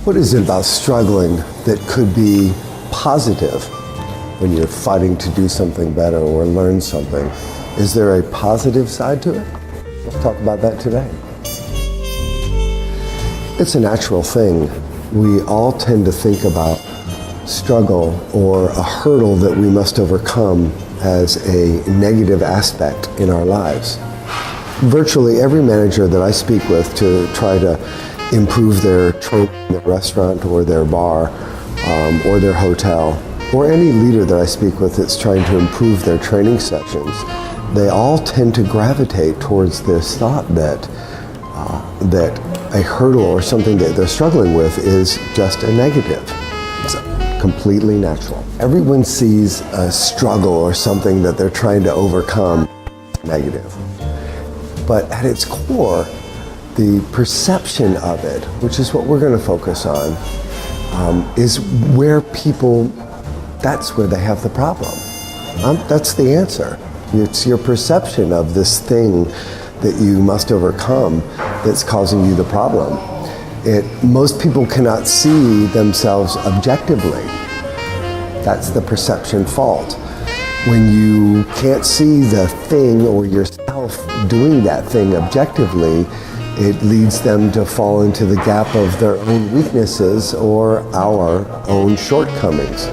What is it about struggling that could be positive when you're fighting to do something better or learn something? Is there a positive side to it? Let's talk about that today. It's a natural thing. We all tend to think about struggle or a hurdle that we must overcome as a negative aspect in our lives. Virtually every manager that I speak with to try to improve their training in their restaurant or their bar or their hotel, or any leader that I speak with that's trying to improve their training sessions, they all tend to gravitate towards this thought that a hurdle or something that they're struggling with is just a negative. It's completely natural. Everyone sees a struggle or something that they're trying to overcome negative. But at its core, the perception of it, which is what we're going to focus on, is where people, that's where they have the problem. That's the answer. It's your perception of this thing that you must overcome that's causing you the problem. Most people cannot see themselves objectively. That's the perception fault. When you can't see the thing or yourself doing that thing objectively, it leads them to fall into the gap of their own weaknesses or our own shortcomings.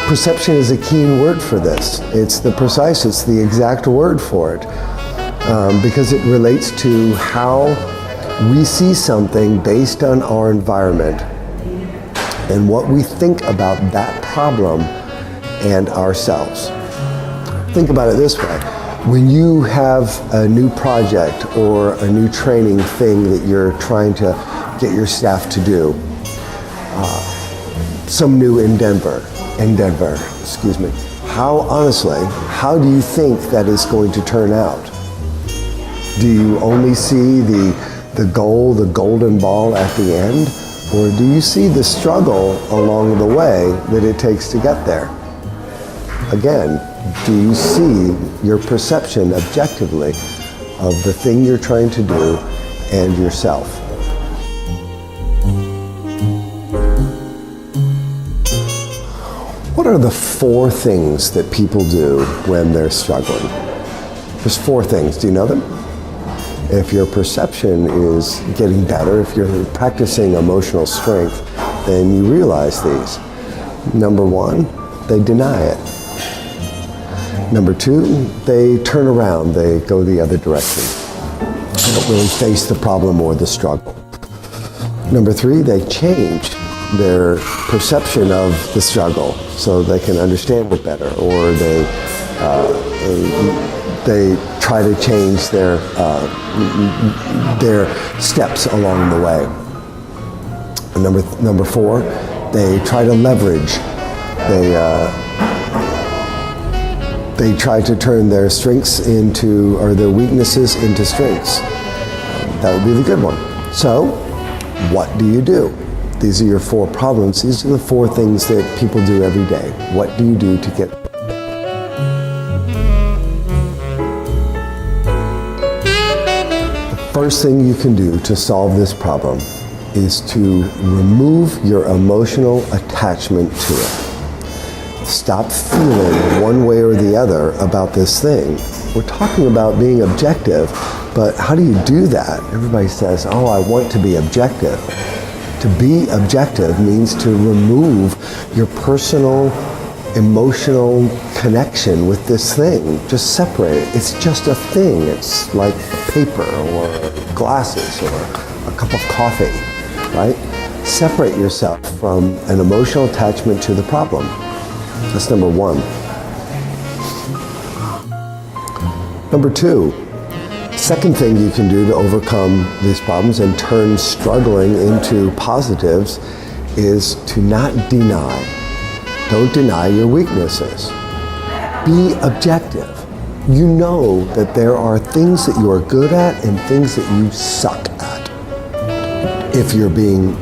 Perception is a keen word for this. It's the exact word for it, because it relates to how we see something based on our environment and what we think about that problem and ourselves. Think about it this way. When you have a new project or a new training thing that you're trying to get your staff to do, some new endeavor, how do you think that is going to turn out? Do you only see the goal, the golden ball at the end? Or do you see the struggle along the way that it takes to get there? Again, do you see your perception objectively of the thing you're trying to do and yourself? What are the 4 things that people do when they're struggling? There's 4 things. Do you know them? If your perception is getting better, if you're practicing emotional strength, then you realize these. Number 1, they deny it. Number 2, they turn around, they go the other direction. They don't really face the problem or the struggle. Number 3, they change their perception of the struggle so they can understand it better, or they try to change their steps along the way. And number 4, they try to leverage. They try to turn their strengths or their weaknesses into strengths. That would be the good one. So, what do you do? These are your 4 problems. These are the 4 things that people do every day. What do you do to get? The first thing you can do to solve this problem is to remove your emotional attachment to it. Stop feeling one way or the other about this thing. We're talking about being objective, but how do you do that? Everybody says, oh, I want to be objective. To be objective means to remove your personal, emotional connection with this thing. Just separate it. It's just a thing. It's like paper or glasses or a cup of coffee, right? Separate yourself from an emotional attachment to the problem. That's number 1. Number 2, second thing you can do to overcome these problems and turn struggling into positives is to not deny. Don't deny your weaknesses. Be objective. You know that there are things that you are good at and things that you suck at. If you're being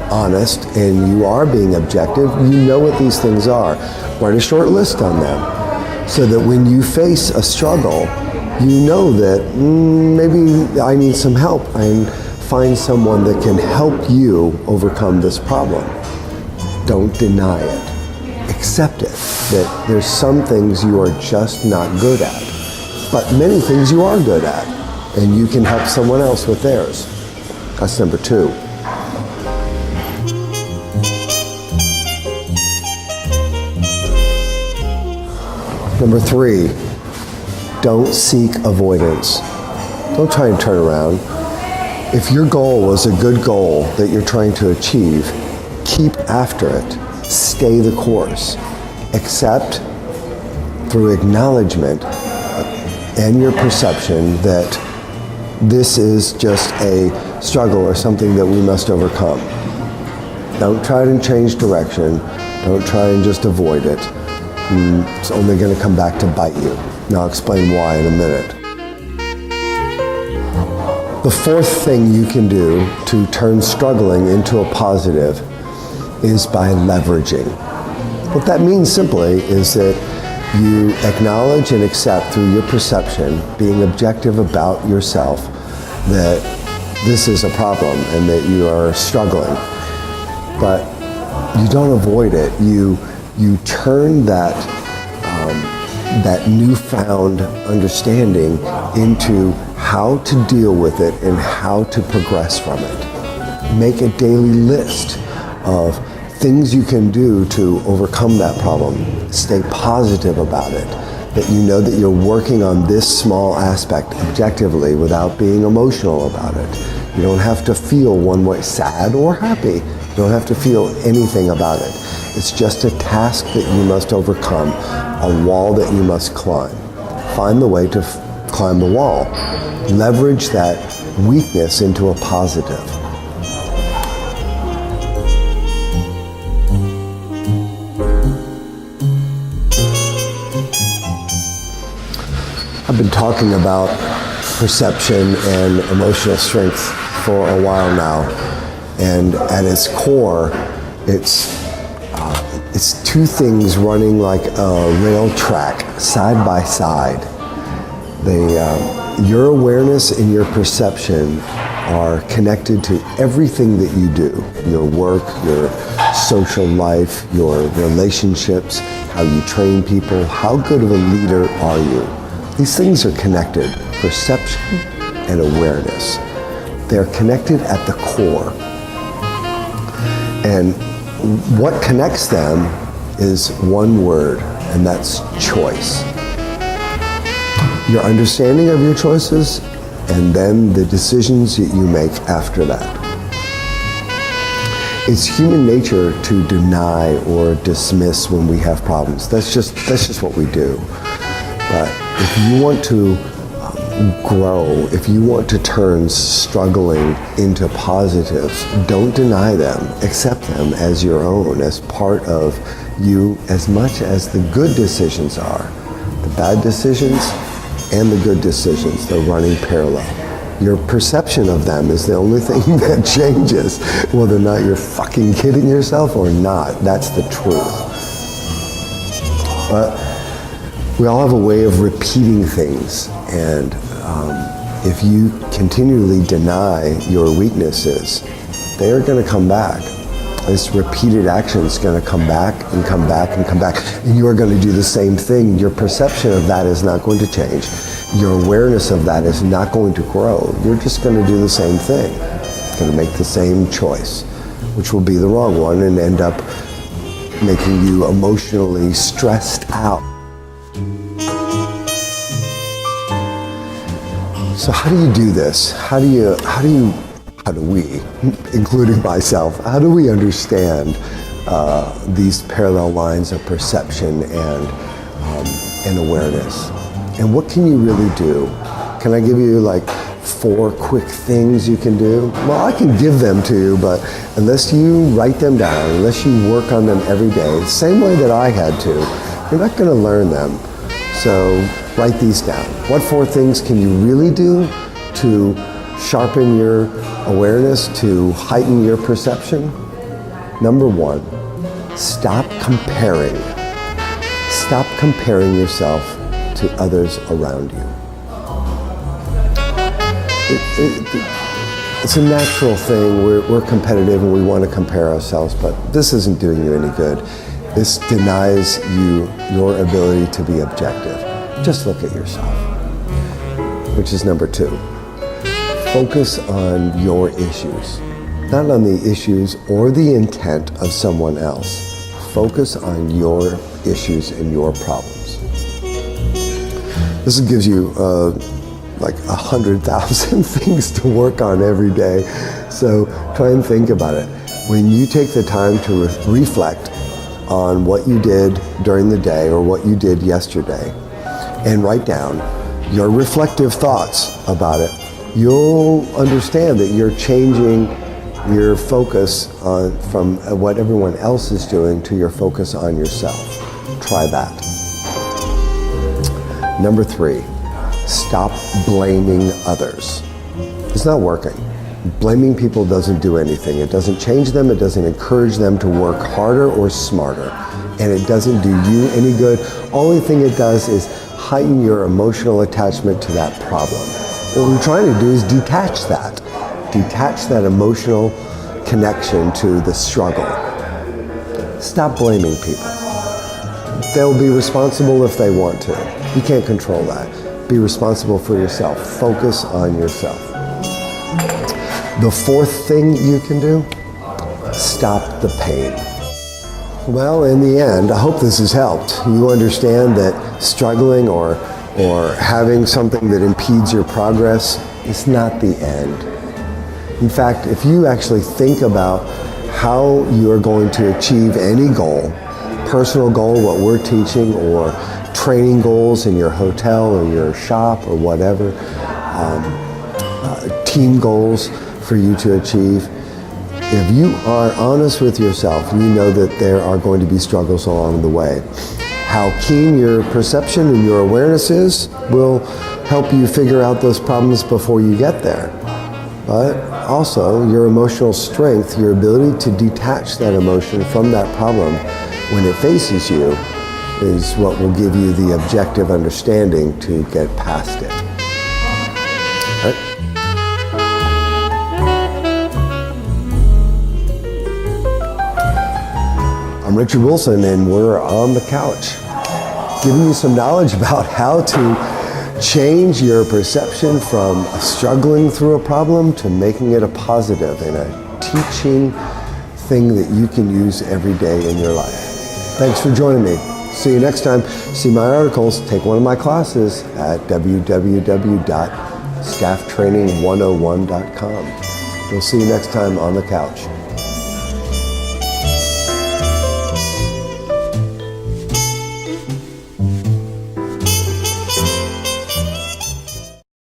honest and you are being objective, you know what these things are. Write a short list on them so that when you face a struggle, you know that maybe I need some help. I'm find someone that can help you overcome this problem. Don't deny it. Accept it, that there's some things you are just not good at, but many things you are good at, and you can help someone else with theirs. That's number 2. Number 3, don't seek avoidance. Don't try and turn around. If your goal was a good goal that you're trying to achieve, keep after it. Stay the course. Accept through acknowledgement and your perception that this is just a struggle or something that we must overcome. Don't try and change direction. Don't try and just avoid it. It's only going to come back to bite you. And I'll explain why in a minute. The 4th thing you can do to turn struggling into a positive is by leveraging. What that means simply is that you acknowledge and accept through your perception, being objective about yourself, that this is a problem and that you are struggling. But you don't avoid it. You turn that newfound understanding into how to deal with it and how to progress from it. Make a daily list of things you can do to overcome that problem. Stay positive about it, that you know that you're working on this small aspect objectively without being emotional about it. You don't have to feel one way, sad or happy. You don't have to feel anything about it. It's just a task that you must overcome, a wall that you must climb. Find the way to climb the wall. Leverage that weakness into a positive. I've been talking about perception and emotional strength for a while now, and at its core, it's 2 things running like a rail track, side by side. Your awareness and your perception are connected to everything that you do. Your work, your social life, your relationships, how you train people, how good of a leader are you? These things are connected, perception and awareness. They're connected at the core. And what connects them is one word, and that's choice. Your understanding of your choices, and then the decisions that you make after that. It's human nature to deny or dismiss when we have problems. That's just what we do. But if you want to grow, if you want to turn struggling into positives, don't deny them. Accept them as your own, as part of you, as much as the good decisions are. The bad decisions and the good decisions, they're running parallel. Your perception of them is the only thing that changes, whether or not you're fucking kidding yourself or not. That's the truth. But we all have a way of repeating things, and if you continually deny your weaknesses, they are going to come back. This repeated action is going to come back and come back and come back, and you are going to do the same thing. Your perception of that is not going to change. Your awareness of that is not going to grow. You're just going to do the same thing. You're going to make the same choice, which will be the wrong one and end up making you emotionally stressed out. So how do you do this? How do we, including myself, how do we understand these parallel lines of perception and awareness? And what can you really do? Can I give you like 4 quick things you can do? Well, I can give them to you, but unless you write them down, unless you work on them every day, the same way that I had to, you're not going to learn them. So write these down. What 4 things can you really do to sharpen your awareness, to heighten your perception? Number 1, stop comparing. Stop comparing yourself to others around you. It's a natural thing. We're competitive and we want to compare ourselves, but this isn't doing you any good. This denies you your ability to be objective. Just look at yourself, which is number 2. Focus on your issues, not on the issues or the intent of someone else. Focus on your issues and your problems. This gives you like 100,000 things to work on every day. So try and think about it. When you take the time to reflect on what you did during the day or what you did yesterday and write down your reflective thoughts about it, you'll understand that you're changing your focus from what everyone else is doing to your focus on yourself. Try that. Number 3, stop blaming others. It's not working. Blaming people doesn't do anything. It doesn't change them. It doesn't encourage them to work harder or smarter. And it doesn't do you any good. Only thing it does is heighten your emotional attachment to that problem. What we're trying to do is detach that. Detach that emotional connection to the struggle. Stop blaming people. They'll be responsible if they want to. You can't control that. Be responsible for yourself. Focus on yourself. The 4th thing you can do, stop the pain. Well, in the end, I hope this has helped. You understand that struggling or having something that impedes your progress is not the end. In fact, if you actually think about how you are going to achieve any goal, personal goal, what we're teaching, or training goals in your hotel or your shop or whatever, team goals for you to achieve, if you are honest with yourself, you know that there are going to be struggles along the way. How keen your perception and your awareness is will help you figure out those problems before you get there. But also your emotional strength, your ability to detach that emotion from that problem when it faces you, is what will give you the objective understanding to get past it. All right? I'm Richard Wilson, and we're on the couch, giving you some knowledge about how to change your perception from struggling through a problem to making it a positive and a teaching thing that you can use every day in your life. Thanks for joining me. See you next time. See my articles. Take one of my classes at www.stafftraining101.com. We'll see you next time on the couch.